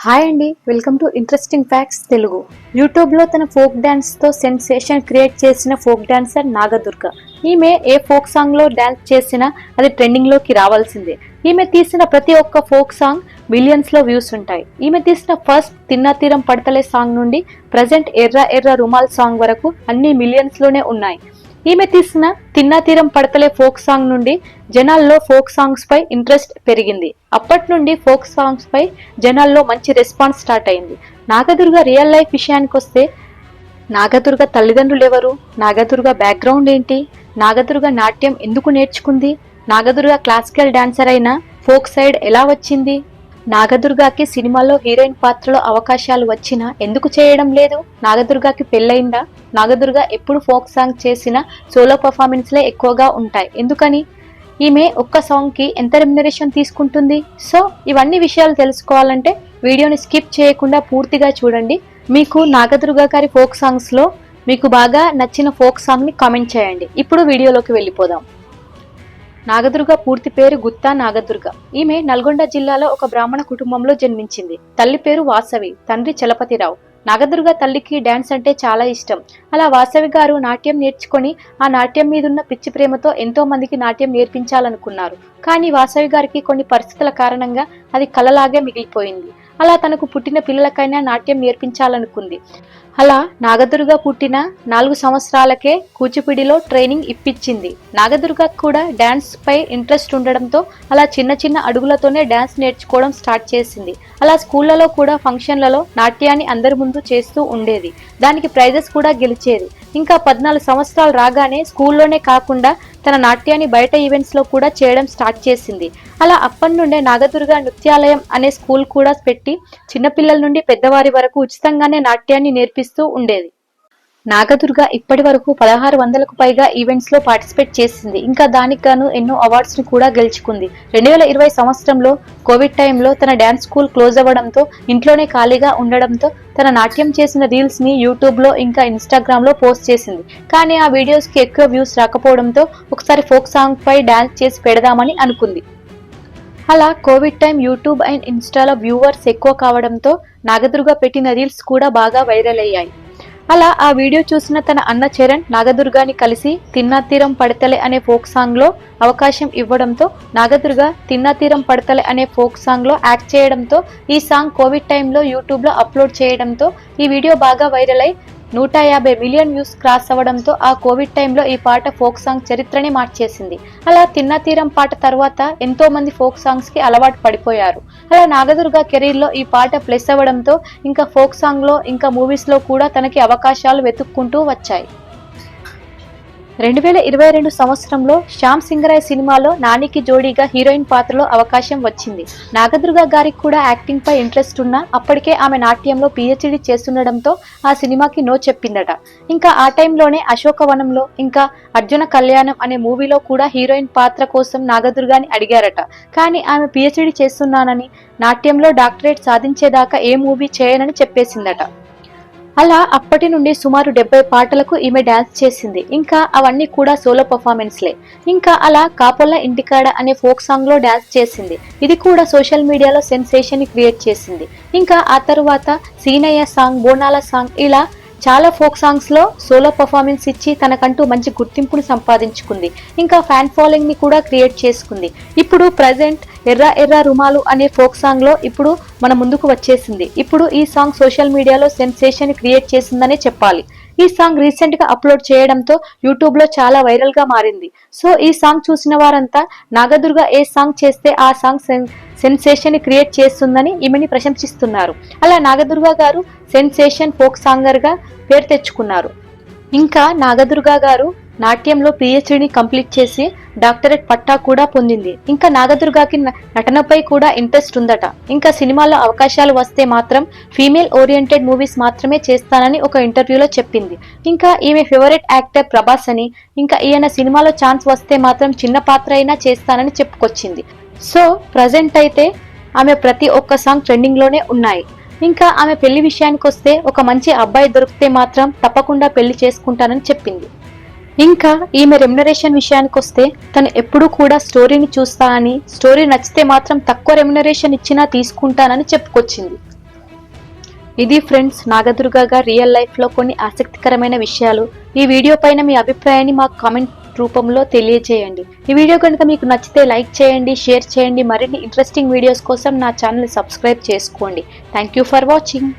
Hi అండి, welcome to interesting facts Telugu. యూట్యూబ్లో తన ఫోక్ డ్యాన్స్తో సెన్సేషన్ క్రియేట్ చేసిన ఫోక్ డాన్సర్ నాగదుర్గ. ఈమె ఏ ఫోక్ సాంగ్లో డ్యాన్స్ చేసినా అది ట్రెండింగ్లోకి రావాల్సిందే. ఈమె తీసిన ప్రతి ఒక్క ఫోక్ సాంగ్ మిలియన్స్లో వ్యూస్ ఉంటాయి. ఈమె తీసిన ఫస్ట్ తిన్నా తీరం పడతలే సాంగ్ నుండి ప్రజెంట్ ఎర్ర ఎర్ర రుమాల్ సాంగ్ వరకు అన్ని మిలియన్స్లోనే ఉన్నాయి. ఈమె తీసిన తిన్నా తీరం పడతలే ఫోక్ సాంగ్ నుండి జనాల్లో ఫోక్ సాంగ్స్ పై ఇంట్రెస్ట్ పెరిగింది. అప్పటి నుండి ఫోక్ సాంగ్స్ పై జనాల్లో మంచి రెస్పాన్స్ స్టార్ట్ అయింది. నాగదుర్గ రియల్ లైఫ్ విషయానికి వస్తే, నాగదుర్గ తల్లిదండ్రులు ఎవరు, నాగదుర్గ బ్యాక్గ్రౌండ్ ఏంటి, నాగదుర్గ నాట్యం ఎందుకు నేర్చుకుంది, నాగదుర్గ క్లాసికల్ డాన్సర్ అయిన ఫోక్ సైడ్ ఎలా వచ్చింది, నాగదుర్గకి సినిమాల్లో హీరోయిన్ పాత్రలో అవకాశాలు వచ్చినా ఎందుకు చేయడం లేదు, నాగదుర్గకి పెళ్ళయిందా, నాగదుర్గ ఎప్పుడు ఫోక్ సాంగ్ చేసినా సోలో పర్ఫార్మెన్స్లే ఎక్కువగా ఉంటాయి, ఎందుకని, ఈమె ఒక్క సాంగ్కి ఎంత రెమ్యునరేషన్ తీసుకుంటుంది. సో ఇవన్నీ విషయాలు తెలుసుకోవాలంటే వీడియోని స్కిప్ చేయకుండా పూర్తిగా చూడండి. మీకు నాగదుర్గ గారి ఫోక్ సాంగ్స్లో మీకు బాగా నచ్చిన ఫోక్ సాంగ్ని కామెంట్ చేయండి. ఇప్పుడు వీడియోలోకి వెళ్ళిపోదాం. నాగదుర్గ పూర్తి పేరు గుత్తా నాగదుర్గ. ఈమె నల్గొండ జిల్లాలో ఒక బ్రాహ్మణ కుటుంబంలో జన్మించింది. తల్లి పేరు వాసవి, తండ్రి చలపతిరావు. నాగదుర్గ తల్లికి డాన్స్ అంటే చాలా ఇష్టం. అలా వాసవి గారు నాట్యం నేర్చుకొని ఆ నాట్యం మీదున్న పిచ్చి ప్రేమతో ఎంతో మందికి నాట్యం నేర్పించాలనుకున్నారు. కానీ వాసవి గారికి కొన్ని పరిస్థితుల కారణంగా అది కలలాగే మిగిలిపోయింది. అలా తనకు పుట్టిన పిల్లలకైనా నాట్యం నేర్పించాలనుకుంది. అలా నాగదుర్గ పుట్టిన 4 సంవత్సరాలకే కూచిపూడిలో ట్రైనింగ్ ఇప్పించింది. నాగదుర్గ కూడా డాన్స్ పై ఇంట్రెస్ట్ ఉండడంతో అలా చిన్న చిన్న అడుగులతోనే డాన్స్ నేర్చుకోవడం స్టార్ట్ చేసింది. అలా స్కూళ్లలో కూడా ఫంక్షన్లలో నాట్యాన్ని అందరి ముందు చేస్తూ ఉండేది. దానికి ప్రైజెస్ కూడా గెలిచేది. ఇంకా 14 సంవత్సరాలు రాగానే స్కూల్లోనే కాకుండా తన నాట్యాన్ని బయట ఈవెంట్స్ లో కూడా చేయడం స్టార్ట్ చేసింది. అలా అప్పటి నుండే నాగదుర్గ నృత్యాలయం అనే స్కూల్ కూడా పెట్టి చిన్నపిల్లల నుండి పెద్దవారి వరకు ఉచితంగానే నాట్యాన్ని నేర్పిస్తూ ఉండేది. నాగదుర్గ ఇప్పటి వరకు 1600కు పైగా ఈవెంట్స్ లో పార్టిసిపేట్ చేసింది. ఇంకా దానికి గాను ఎన్నో అవార్డ్స్ ని కూడా గెలుచుకుంది. 2020 సంవత్సరంలో కోవిడ్ టైంలో తన డాన్స్ స్కూల్ క్లోజ్ అవ్వడంతో ఇంట్లోనే ఖాళీగా ఉండడంతో తన నాట్యం చేసిన రీల్స్ ని యూట్యూబ్ లో ఇంకా ఇన్స్టాగ్రామ్ లో పోస్ట్ చేసింది. కానీ ఆ వీడియోస్ కి ఎక్కువ వ్యూస్ రాకపోవడంతో ఒకసారి ఫోక్ సాంగ్ పై డాన్స్ చేసి పెడదామని అనుకుంది. అలా కోవిడ్ టైం యూట్యూబ్ అండ్ ఇన్స్టాలో వ్యూవర్స్ ఎక్కువ కావడంతో నాగదుర్గ పెట్టిన రీల్స్ కూడా బాగా వైరల్ అయ్యాయి. అలా ఆ వీడియో చూసిన తన అన్న చరణ్ నాగదుర్గాని కలిసి తిన్నా తీరం పడతలే అనే ఫోక్ సాంగ్ లో అవకాశం ఇవ్వడంతో నాగదుర్గ తిన్నా తీరం పడతలే అనే ఫోక్ సాంగ్ లో యాక్ట్ చేయడంతో ఈ సాంగ్ కోవిడ్ టైంలో యూట్యూబ్ లో అప్లోడ్ చేయడంతో ఈ వీడియో బాగా వైరల్ అయి 150 మిలియన్ వ్యూస్ క్రాస్ అవ్వడంతో ఆ కోవిడ్ టైంలో ఈ పాట ఫోక్ సాంగ్ చరిత్రనే మార్చేసింది. అలా తిన్నా తీరం పాట తర్వాత ఎంతో మంది ఫోక్ సాంగ్స్ కి అలవాటు పడిపోయారు. అలా నాగదుర్గ కెరీర్ లో ఈ పాట ప్లస్ అవ్వడంతో ఇంకా ఫోక్ సాంగ్ లో ఇంకా మూవీస్ లో కూడా తనకి అవకాశాలు వెతుక్కుంటూ వచ్చాయి. 2022 సంవత్సరంలో శ్యామ్ సింగరాయ్ సినిమాలో నానికి జోడీగా హీరోయిన్ పాత్రలో అవకాశం వచ్చింది. నాగదుర్గ గారికి కూడా యాక్టింగ్ పై ఇంట్రెస్ట్ ఉన్నా అప్పటికే ఆమె నాట్యంలో PhD చేస్తుండడంతో ఆ సినిమాకి నో చెప్పిందట. ఇంకా ఆ టైంలోనే అశోకవనంలో ఇంకా అర్జున కళ్యాణం అనే మూవీలో కూడా హీరోయిన్ పాత్ర కోసం నాగదుర్గాని అడిగారట. కానీ ఆమె PhD చేస్తున్నానని, నాట్యంలో డాక్టరేట్ సాధించేదాకా ఏ మూవీ చేయనని చెప్పేసిందట. అలా అప్పటి నుండి సుమారు 70 పాటలకు ఈమె డాన్స్ చేసింది. ఇంకా అవన్నీ కూడా సోలో పర్ఫార్మెన్స్లే. ఇంకా అలా కాపొల్ల ఇంటికాడ అనే ఫోక్ సాంగ్ లో డాన్స్ చేసింది. ఇది కూడా సోషల్ మీడియాలో సెన్సేషన్ ని క్రియేట్ చేసింది. ఇంకా ఆ తరువాత సీనయ్య సాంగ్, బోనాల సాంగ్ ఇలా చాలా ఫోక్ సాంగ్స్ లో సోలో పర్ఫార్మెన్స్ ఇచ్చి తనకంటూ మంచి గుర్తింపుని సంపాదించుకుంది. ఇంకా ఫ్యాన్ ఫాలోయింగ్ ని కూడా క్రియేట్ చేసుకుంది. ఇప్పుడు ప్రజెంట్ ఎర్ర ఎర్ర రుమాలు అనే ఫోక్ సాంగ్ లో ఇప్పుడు మన ముందుకు వచ్చేసింది. ఇప్పుడు ఈ సాంగ్ సోషల్ మీడియాలో సెన్సేషన్ క్రియేట్ చేసిందనే చెప్పాలి. ఈ సాంగ్ రీసెంట్ గా అప్లోడ్ చేయడంతో యూట్యూబ్ లో చాలా వైరల్ గా మారింది. సో ఈ సాంగ్ చూసిన వారంతా నాగదుర్గ ఏ సాంగ్ చేస్తే ఆ సాంగ్ సెన్సేషన్ క్రియేట్ చేస్తుందని ఈమెని ప్రశంసిస్తున్నారు. అలా నాగదుర్గ గారు సెన్సేషన్ ఫోక్ సాంగర్ గా పేరు తెచ్చుకున్నారు. ఇంకా నాగదుర్గ గారు నాట్యంలో PhDని కంప్లీట్ చేసి డాక్టరేట్ పట్టా కూడా పొందింది. ఇంకా నాగదుర్గకి నటనపై కూడా ఇంట్రెస్ట్ ఉందట. ఇంకా సినిమాల్లో అవకాశాలు వస్తే మాత్రం ఫీమేల్ ఓరియంటెడ్ మూవీస్ మాత్రమే చేస్తానని ఒక ఇంటర్వ్యూలో చెప్పింది. ఇంకా ఈమె ఫేవరెట్ యాక్టర్ ప్రభాస్ అని, ఇంకా ఈయన సినిమాలో ఛాన్స్ వస్తే మాత్రం చిన్న పాత్ర అయినా చేస్తానని చెప్పుకొచ్చింది. సో ప్రజెంట్ అయితే ఆమె ప్రతి ఒక్క సాంగ్ ట్రెండింగ్ లోనే ఉన్నాయి. ఇంకా ఆమె పెళ్లి విషయానికి వస్తే ఒక మంచి అబ్బాయి దొరికితే మాత్రం తప్పకుండా పెళ్లి చేసుకుంటానని చెప్పింది. ఇంకా ఈమె రెమ్యునరేషన్ విషయానికి వస్తే తను ఎప్పుడూ కూడా స్టోరీని చూస్తా అని, స్టోరీ నచ్చితే మాత్రం తక్కువ రెమ్యునరేషన్ ఇచ్చినా తీసుకుంటానని చెప్పుకొచ్చింది. ఇది ఫ్రెండ్స్ నాగదుర్గ గారి రియల్ లైఫ్ లో కొన్ని ఆసక్తికరమైన విషయాలు. ఈ వీడియో పైన మీ అభిప్రాయాన్ని మాకు కామెంట్ రూపంలో తెలియజేయండి. ఈ వీడియో కనుక మీకు నచ్చితే లైక్ చేయండి, షేర్ చేయండి. మరిన్ని ఇంట్రెస్టింగ్ వీడియోస్ కోసం నా ఛానల్ సబ్స్క్రైబ్ చేసుకోండి. Thank you for watching.